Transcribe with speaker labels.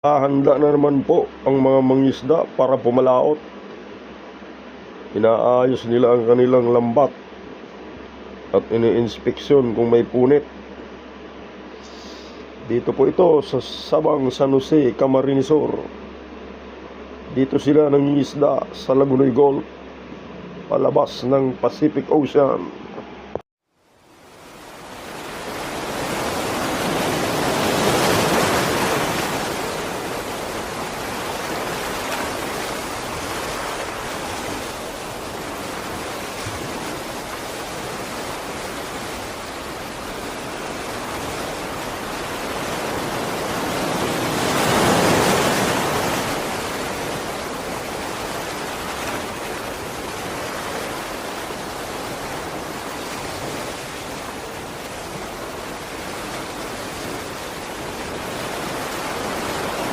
Speaker 1: Handa na naman po ang mga mangingisda para pumalaot. Inaayos nila ang kanilang lambat at ini-inspeksyon kung may punit. Dito po ito sa Sabang San Jose, Camarines Sur. Dito sila nangingisda sa Lagunoy Gulf, palabas ng Pacific Ocean.